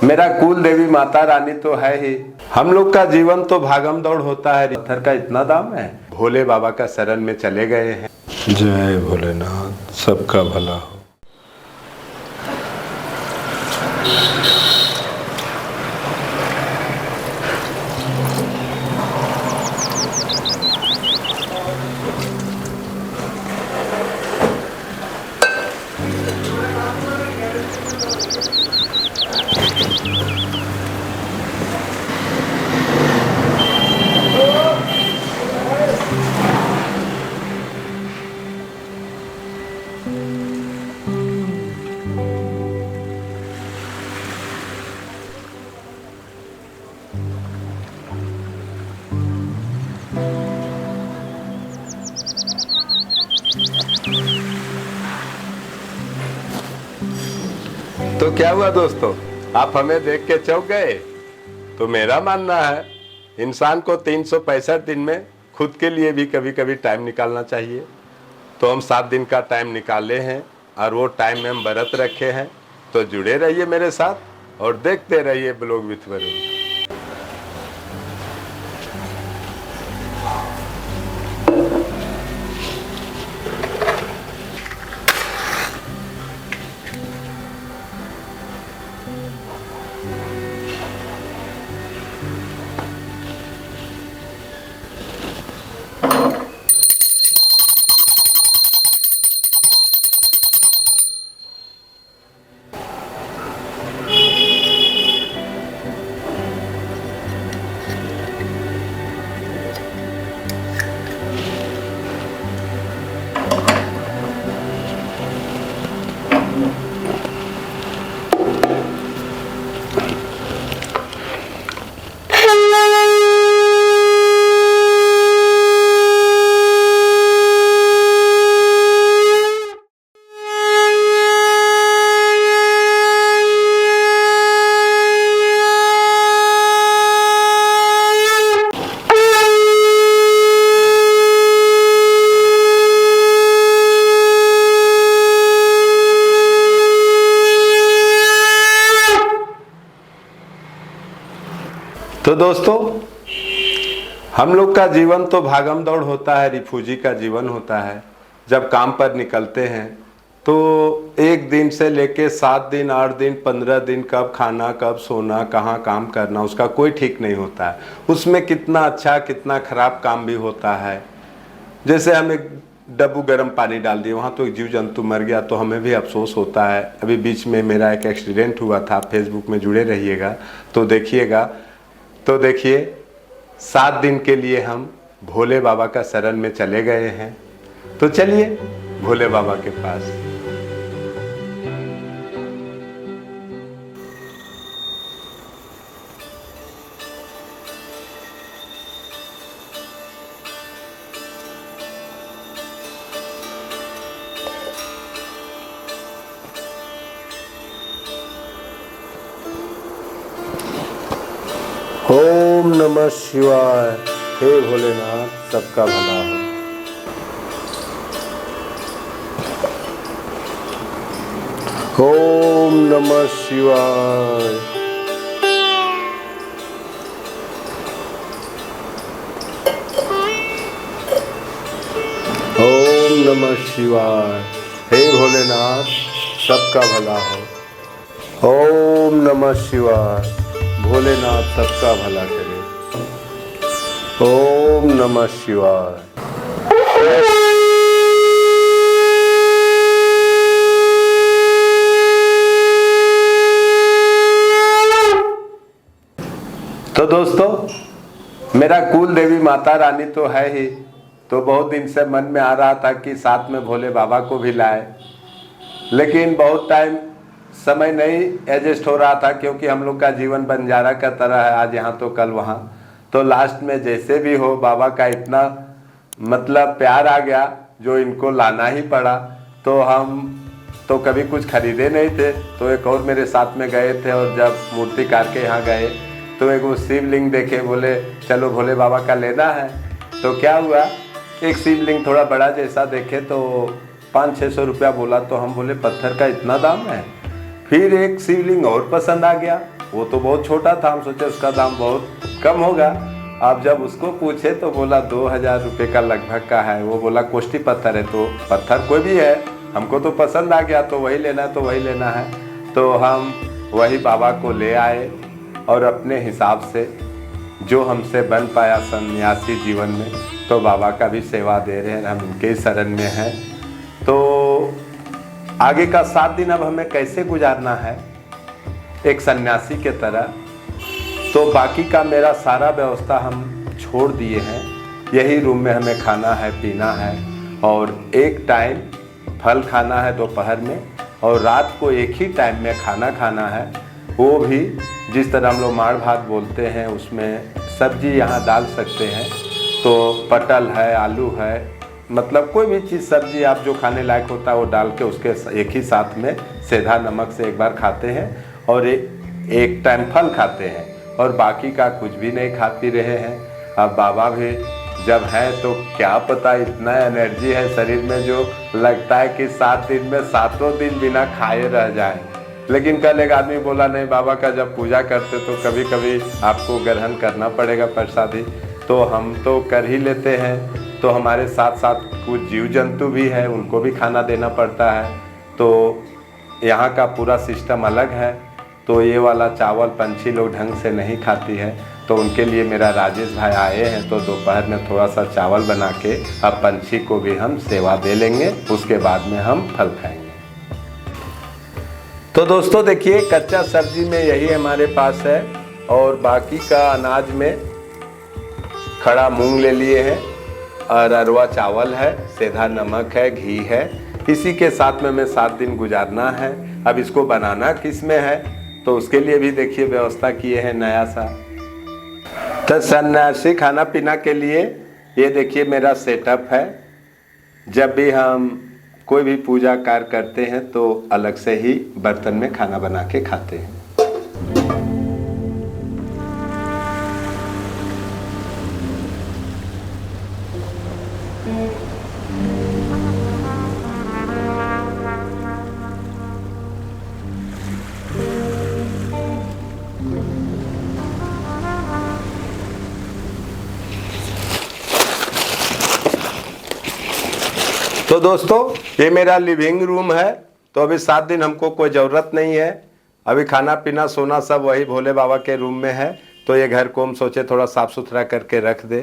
मेरा कुल देवी माता रानी तो है ही। हम लोग का जीवन तो भागम दौड़ होता है, पत्थर का इतना दाम है। भोले बाबा का शरण में चले गए हैं। जय भोलेनाथ, सबका भला हो। तो क्या हुआ दोस्तों, आप हमें देख के चौंक गए? तो मेरा मानना है इंसान को 365 दिन में खुद के लिए भी कभी कभी टाइम निकालना चाहिए। तो हम 7 दिन का टाइम निकाले हैं और वो टाइम में हम व्रत रखे हैं। तो जुड़े रहिए मेरे साथ और देखते रहिए ब्लॉग विथ वरुण। तो दोस्तों, हम लोग का जीवन तो भागम दौड़ होता है, रिफ्यूजी का जीवन होता है। जब काम पर निकलते हैं तो एक दिन से लेके 7 दिन, 8 दिन, 15 दिन, कब खाना, कब सोना, कहाँ काम करना, उसका कोई ठीक नहीं होता है। उसमें कितना अच्छा कितना खराब काम भी होता है। जैसे हम एक डब्बू गर्म पानी डाल दिए, वहाँ तो एक जीव जंतु मर गया तो हमें भी अफसोस होता है। अभी बीच में मेरा एक एक्सीडेंट हुआ था, फेसबुक में जुड़े रहिएगा तो देखिएगा। तो देखिए, 7 दिन के लिए हम भोले बाबा का शरण में चले गए हैं। तो चलिए भोले बाबा के पास। ओम नमः शिवाय। हे भोलेनाथ, सबका भला हो। ओम नमः शिवाय। ओम नमः शिवाय। हे भोलेनाथ, सबका भला हो। ओम नमः शिवाय। भोलेनाथ सबका भला करे। ओम नमः शिवाय। तो दोस्तों, मेरा कुल देवी माता रानी तो है ही। तो बहुत दिन से मन में आ रहा था कि साथ में भोले बाबा को भी लाए, लेकिन बहुत टाइम समय नहीं एडजस्ट हो रहा था, क्योंकि हम लोग का जीवन बंजारा का तरह है, आज यहाँ तो कल वहाँ। तो लास्ट में जैसे भी हो, बाबा का इतना मतलब प्यार आ गया जो इनको लाना ही पड़ा। तो हम तो कभी कुछ खरीदे नहीं थे, तो एक और मेरे साथ में गए थे, और जब मूर्तिकार के यहाँ गए तो एक वो शिवलिंग देखे, बोले चलो भोले बाबा का लेना है। तो क्या हुआ, एक शिवलिंग थोड़ा बड़ा जैसा देखे तो 500-600 रुपया बोला। तो हम बोले पत्थर का इतना दाम है। फिर एक शिवलिंग और पसंद आ गया वो तो बहुत छोटा था, हम सोचे उसका दाम बहुत कम होगा। अब जब उसको पूछे तो बोला 2000 रुपये का लगभग का है। वो बोला कोष्टी पत्थर है, तो पत्थर कोई भी है, हमको तो पसंद आ गया तो वही लेना है, तो वही लेना है। तो हम वही बाबा को ले आए और अपने हिसाब से जो हमसे बन पाया सन्यासी जीवन में, तो बाबा का भी सेवा दे रहे हैं, हम इनके शरण में हैं। तो आगे का 7 दिन अब हमें कैसे गुजारना है एक सन्यासी के तरह, तो बाकी का मेरा सारा व्यवस्था हम छोड़ दिए हैं। यही रूम में हमें खाना है, पीना है, और एक टाइम फल खाना है दोपहर में, और रात को एक ही टाइम में खाना खाना है। वो भी जिस तरह हम लोग माड़ भात बोलते हैं, उसमें सब्जी यहाँ डाल सकते हैं। तो पटल है, आलू है, मतलब कोई भी चीज़ सब्जी आप जो खाने लायक होता है वो डाल के उसके एक ही साथ में सेंधा नमक से एक बार खाते हैं, और एक टाइम फल खाते हैं, और बाकी का कुछ भी नहीं खा पी रहे हैं। अब बाबा भी जब है तो क्या पता इतना एनर्जी है शरीर में जो लगता है कि 7 दिन में 7 दिन बिना खाए रह जाए। लेकिन कल एक आदमी बोला नहीं, बाबा का जब पूजा करते तो कभी कभी आपको ग्रहण करना पड़ेगा प्रसादी। तो हम तो कर ही लेते हैं। तो हमारे साथ साथ कुछ जीव जंतु भी है, उनको भी खाना देना पड़ता है। तो यहाँ का पूरा सिस्टम अलग है। तो ये वाला चावल पंछी लोग ढंग से नहीं खाती है, तो उनके लिए मेरा राजेश भाई आए हैं। तो दोपहर में थोड़ा सा चावल बना के अब पंछी को भी हम सेवा दे लेंगे, उसके बाद में हम फल खाएंगे। तो दोस्तों देखिए, कच्चा सब्जी में यही हमारे पास है, और बाकी का अनाज में खड़ा मूंग ले लिए हैं, और अरवा चावल है, सेंधा नमक है, घी है। इसी के साथ में हमें 7 दिन गुजारना है। अब इसको बनाना किस में है, तो उसके लिए भी देखिए व्यवस्था किए हैं नया सा। तो सन्यासी खाना पीना के लिए ये देखिए मेरा सेटअप है। जब भी हम कोई भी पूजा कार्य करते हैं तो अलग से ही बर्तन में खाना बना के खाते हैं। तो दोस्तों ये मेरा लिविंग रूम है। तो अभी 7 दिन हमको कोई ज़रूरत नहीं है। अभी खाना पीना सोना सब वही भोले बाबा के रूम में है। तो ये घर को हम सोचे थोड़ा साफ़ सुथरा करके रख दे।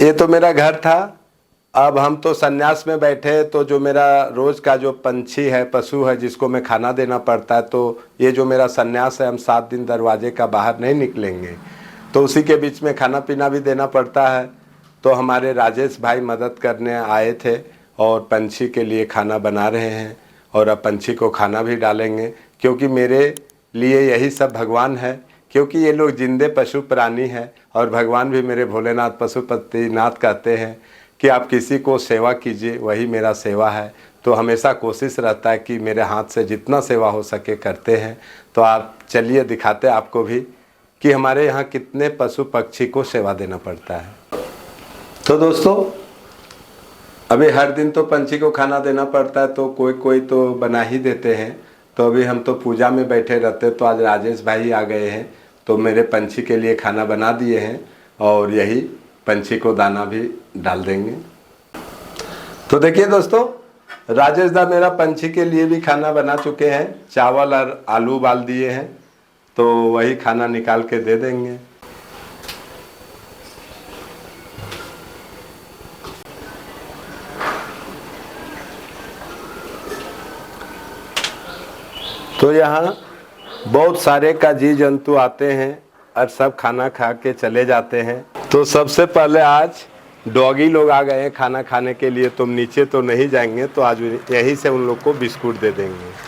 ये तो मेरा घर था। अब हम तो संन्यास में बैठे, तो जो मेरा रोज़ का जो पंछी है, पशु है, जिसको मैं खाना देना पड़ता है, तो ये जो मेरा संन्यास है, हम 7 दिन दरवाजे का बाहर नहीं निकलेंगे। तो उसी के बीच में खाना पीना भी देना पड़ता है। तो हमारे राजेश भाई मदद करने आए थे और पंछी के लिए खाना बना रहे हैं, और अब पंछी को खाना भी डालेंगे, क्योंकि मेरे लिए यही सब भगवान है। क्योंकि ये लोग जिंदे पशु प्राणी हैं, और भगवान भी मेरे भोलेनाथ पशुपतिनाथ कहते हैं कि आप किसी को सेवा कीजिए, वही मेरा सेवा है। तो हमेशा कोशिश रहता है कि मेरे हाथ से जितना सेवा हो सके करते हैं। तो आप चलिए दिखाते आपको भी कि हमारे यहाँ कितने पशु पक्षी को सेवा देना पड़ता है। तो दोस्तों अभी हर दिन तो पंछी को खाना देना पड़ता है, तो कोई कोई तो बना ही देते हैं। तो अभी हम तो पूजा में बैठे रहते, तो आज राजेश भाई आ गए हैं, तो मेरे पंछी के लिए खाना बना दिए हैं, और यही पंछी को दाना भी डाल देंगे। तो देखिए दोस्तों, राजेश दा मेरा पंछी के लिए भी खाना बना चुके हैं। चावल और आलू उबाल दिए हैं, तो वही खाना निकाल के दे देंगे। तो यहाँ बहुत सारे का जीव जंतु आते हैं और सब खाना खा के चले जाते हैं। तो सबसे पहले आज डॉगी लोग आ गए हैं खाना खाने के लिए। तुम नीचे तो नहीं जाएंगे, तो आज यहीं से उन लोग को बिस्कुट दे देंगे।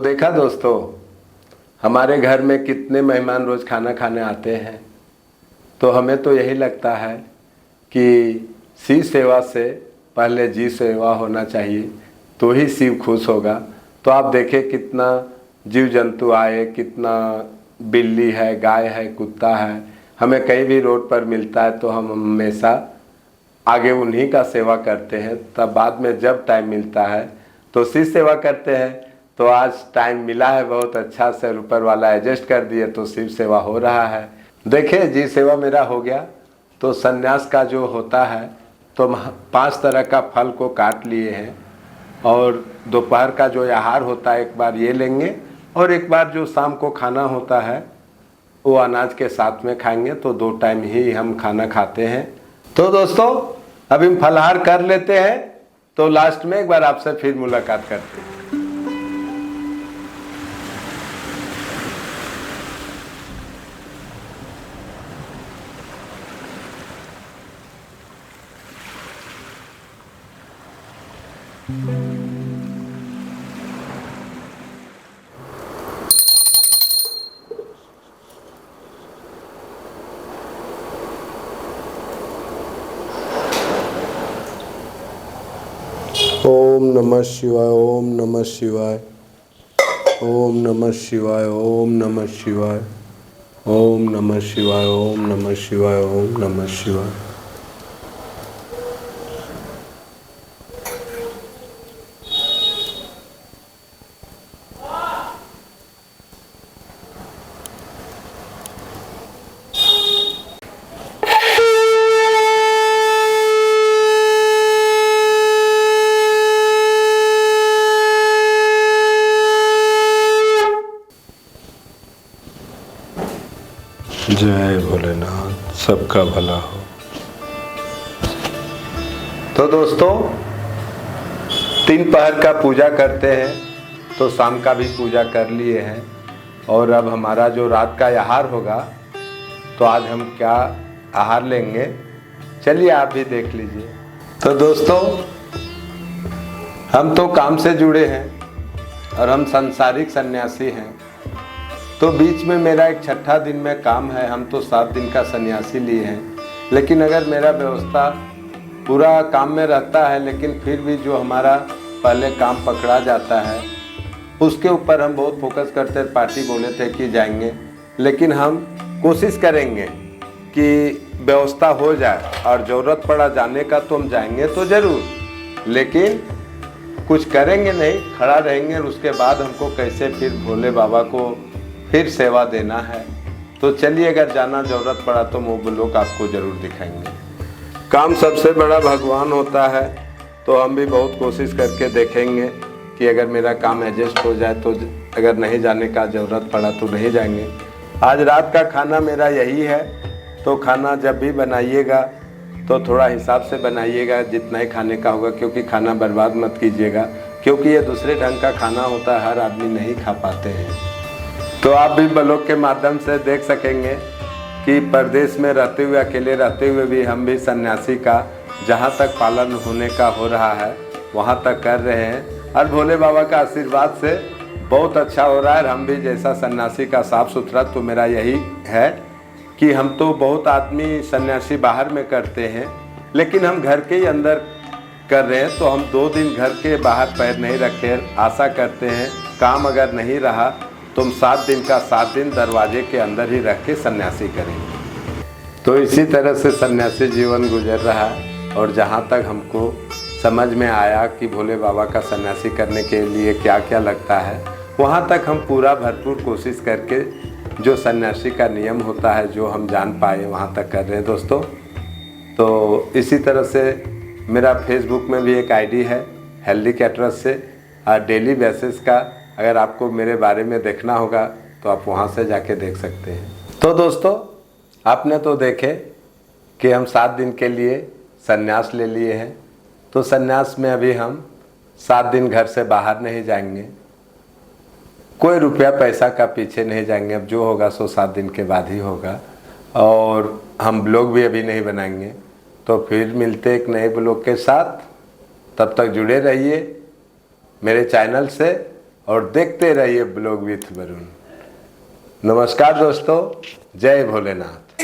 देखा दोस्तों, हमारे घर में कितने मेहमान रोज खाना खाने आते हैं। तो हमें तो यही लगता है कि शिव सेवा से पहले जी सेवा होना चाहिए, तो ही शिव खुश होगा। तो आप देखें कितना जीव जंतु आए, कितना बिल्ली है, गाय है, कुत्ता है, हमें कहीं भी रोड पर मिलता है तो हम हमेशा आगे उन्हीं का सेवा करते हैं। तब बाद में जब टाइम मिलता है तो शिव सेवा करते हैं। तो आज टाइम मिला है बहुत अच्छा से, ऊपर वाला एडजस्ट कर दिए तो शिव सेवा हो रहा है। देखिए जी सेवा मेरा हो गया। तो सन्यास का जो होता है तो 5 तरह का फल को काट लिए हैं, और दोपहर का जो आहार होता है एक बार ये लेंगे, और एक बार जो शाम को खाना होता है वो अनाज के साथ में खाएंगे। तो 2 टाइम ही हम खाना खाते हैं। तो दोस्तों अभी हम फलाहार कर लेते हैं, तो लास्ट में एक बार आपसे फिर मुलाकात करते हैं। ओम नमः शिवाय, ओम नमः शिवाय, ओम नमः शिवाय, ओम नमः शिवाय, ओम नमः शिवाय, ओम नमः शिवाय, ओम नमः शिवाय। जय भोलेनाथ, सबका भला हो। तो दोस्तों 3 पहर का पूजा करते हैं, तो शाम का भी पूजा कर लिए हैं, और अब हमारा जो रात का आहार होगा, तो आज हम क्या आहार लेंगे चलिए आप भी देख लीजिए। तो दोस्तों हम तो काम से जुड़े हैं और हम सांसारिक सन्यासी हैं। तो बीच में मेरा एक 6ठा दिन में काम है। हम तो 7 दिन का सन्यासी लिए हैं, लेकिन अगर मेरा व्यवस्था पूरा काम में रहता है, लेकिन फिर भी जो हमारा पहले काम पकड़ा जाता है उसके ऊपर हम बहुत फोकस करते हैं। पार्टी बोले थे कि जाएंगे, लेकिन हम कोशिश करेंगे कि व्यवस्था हो जाए, और ज़रूरत पड़ा जाने का तो हम जाएंगे तो ज़रूर, लेकिन कुछ करेंगे नहीं, खड़ा रहेंगे। और उसके बाद हमको कैसे फिर भोले बाबा को फिर सेवा देना है। तो चलिए अगर जाना ज़रूरत पड़ा तो वो लोग आपको ज़रूर दिखाएंगे। काम सबसे बड़ा भगवान होता है, तो हम भी बहुत कोशिश करके देखेंगे कि अगर मेरा काम एडजस्ट हो जाए तो, अगर नहीं जाने का ज़रूरत पड़ा तो नहीं जाएंगे। आज रात का खाना मेरा यही है। तो खाना जब भी बनाइएगा तो थोड़ा हिसाब से बनाइएगा, जितना ही खाने का होगा, क्योंकि खाना बर्बाद मत कीजिएगा, क्योंकि ये दूसरे ढंग का खाना होता है, हर आदमी नहीं खा पाते हैं। तो आप भी ब्लॉग के माध्यम से देख सकेंगे कि परदेश में रहते हुए, अकेले रहते हुए भी हम भी सन्यासी का जहाँ तक पालन होने का हो रहा है वहाँ तक कर रहे हैं, और भोले बाबा का आशीर्वाद से बहुत अच्छा हो रहा है। हम भी जैसा सन्यासी का साफ सुथरा, तो मेरा यही है कि हम तो बहुत आदमी सन्यासी बाहर में करते हैं, लेकिन हम घर के ही अंदर कर रहे हैं। तो हम 2 दिन घर के बाहर पैर नहीं रखे, आशा करते हैं काम अगर नहीं रहा तो हम 7 दिन का 7 दिन दरवाजे के अंदर ही रख के सन्यासी करेंगे। तो इसी तरह से सन्यासी जीवन गुजर रहा है। और जहाँ तक हमको समझ में आया कि भोले बाबा का सन्यासी करने के लिए क्या क्या लगता है, वहाँ तक हम पूरा भरपूर कोशिश करके जो सन्यासी का नियम होता है, जो हम जान पाए, वहाँ तक कर रहे हैं दोस्तों। तो इसी तरह से मेरा फेसबुक में भी एक आईडी है हेल्दी कैटरस से, और डेली बेसिस का अगर आपको मेरे बारे में देखना होगा तो आप वहाँ से जाके देख सकते हैं। तो दोस्तों आपने तो देखे कि हम 7 दिन के लिए सन्यास ले लिए हैं। तो सन्यास में अभी हम 7 दिन घर से बाहर नहीं जाएंगे, कोई रुपया पैसा का पीछे नहीं जाएंगे। अब जो होगा सो 7 दिन के बाद ही होगा, और हम ब्लॉग भी अभी नहीं बनाएंगे। तो फिर मिलते एक नए ब्लॉग के साथ, तब तक जुड़े रहिए मेरे चैनल से, और देखते रहिए ब्लॉग विथ वरुण। नमस्कार दोस्तों, जय भोलेनाथ।